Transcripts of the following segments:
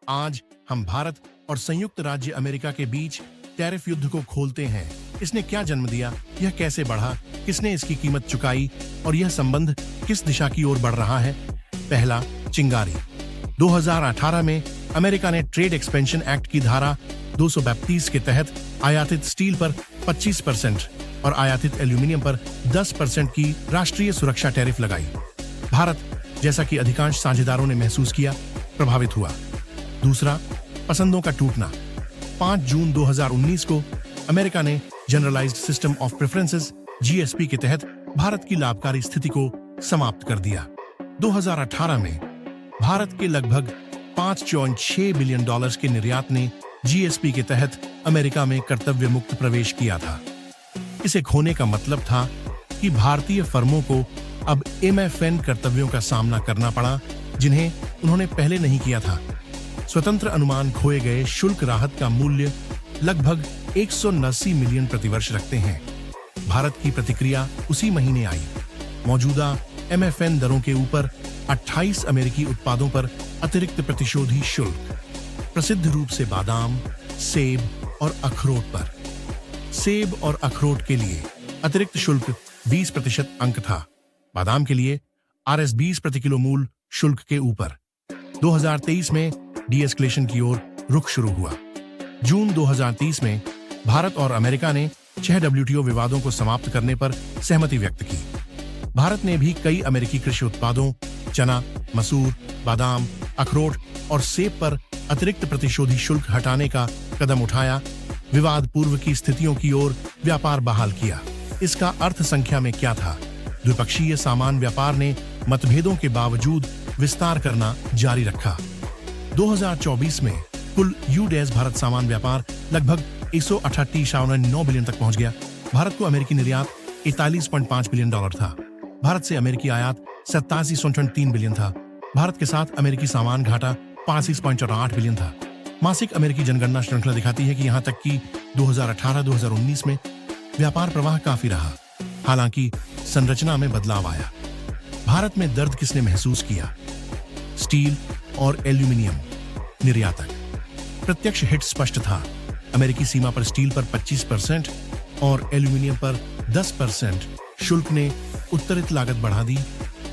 आज हम भारत और संयुक्त राज्य अमेरिका के बीच टैरिफ युद्ध को खोलते हैं। इसने क्या जन्म दिया, यह कैसे बढ़ा, किसने इसकी कीमत चुकाई और यह संबंध किस दिशा की ओर बढ़ रहा है। पहला, चिंगारी। 2018 में अमेरिका ने ट्रेड एक्सपेंशन एक्ट की धारा 232 के तहत आयातित स्टील पर 25% और आयातित एल्यूमिनियम पर 10% की राष्ट्रीय सुरक्षा टैरिफ लगाई। भारत, जैसा कि अधिकांश साझेदारों ने महसूस किया, प्रभावित हुआ। दूसरा, पसंदों का टूटना। 5 जून 2019 को अमेरिका ने जनरलाइज्ड सिस्टम ऑफ प्रेफरेंसेस (जीएसपी) के तहत भारत की लाभकारी स्थिति को समाप्त कर दिया। 2018 में भारत के लगभग $5.6 बिलियन के निर्यात ने जीएसपी के तहत अमेरिका में कर्तव्य मुक्त प्रवेश किया था। इसे खोने का मतलब था कि भारतीय फर्मों को अब एमएफएन कर्तव्यों का सामना करना पड़ा, जिन्हें उन्होंने पहले नहीं किया था। स्वतंत्र अनुमान खोए गए शुल्क राहत का मूल्य लगभग 180 मिलियन प्रतिवर्ष रखते हैं। भारत की प्रतिक्रिया उसी महीने आई। मौजूदा एमएफएन दरों के ऊपर 28 अमेरिकी उत्पादों पर अतिरिक्त प्रतिशोधी शुल्क, प्रसिद्ध रूप से बादाम, सेब और अखरोट पर। सेब और अखरोट के लिए अतिरिक्त शुल्क 20% अंक था। बादाम के लिए RS 20 प्रति किलो मूल शुल्क के ऊपर। 2023 में डीएस्केलेशन की ओर रुख शुरू हुआ। जून 2030 में भारत और अमेरिका ने 6 WTO विवादों को समाप्त करने पर सहमति व्यक्त की। भारत ने भी कई अमेरिकी कृषि उत्पादों, चना, मसूर, बादाम, अखरोट और सेब पर अतिरिक्त प्रतिशोधी शुल्क हटाने का कदम उठाया, विवाद पूर्व की स्थितियों की ओर व्यापार बहाल किया। इसका अर्थ संख्या में क्या था? द्विपक्षीय सामान व्यापार ने मतभेदों के बावजूद विस्तार करना जारी रखा। 2024 में कुल यूएस भारत सामान व्यापार लगभग 138.9 बिलियन तक पहुंच गया। भारत को अमेरिकी निर्यात $41.5 बिलियन था। भारत से अमेरिकी आयात 87.3 बिलियन था। भारत के साथ अमेरिकी सामान घाटा 85.8 बिलियन था। मासिक अमेरिकी जनगणना श्रृंखला दिखाती है कि यहां तक कि 2018-2019 में व्यापार प्रवाह काफी रहा, हालांकि संरचना में बदलाव आया। भारत में दर्द किसने महसूस किया? स्टील और एल्यूमिनियम निर्यातक। प्रत्यक्ष हिट स्पष्ट था। अमेरिकी सीमा पर स्टील पर 25% और एल्यूमिनियम पर 10% शुल्क ने उत्तरित लागत बढ़ा दी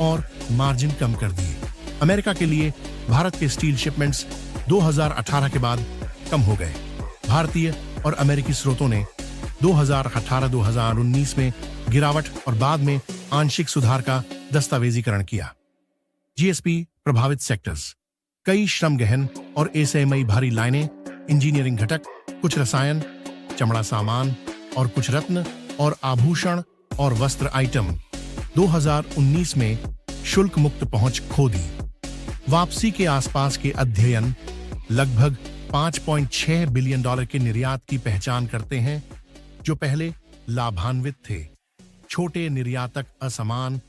और मार्जिन कम कर दिए। अमेरिका के लिए भारत के स्टील शिपमेंट्स 2018 के बाद कम हो गए। भारतीय और अमेरिकी स्रोतों ने 2018-2019 में गिरावट और बाद में आंशिक सुधार का दस्तावेजीकरण किया। जीएसपी प्रभावित सेक्टर्स। कई श्रम गहन और एसएमई भारी लाइनें, इंजीनियरिंग घटक, कुछ रसायन, चमड़ा सामान और कुछ रत्न और आभूषण और वस्त्र आइटम 2019 में शुल्क मुक्त पहुंच खो दी। वापसी के आसपास के अध्ययन लगभग $5.6 बिलियन के निर्यात की पहचान करते हैं, जो पहले लाभान्वित थे। छोटे निर्यातक असमान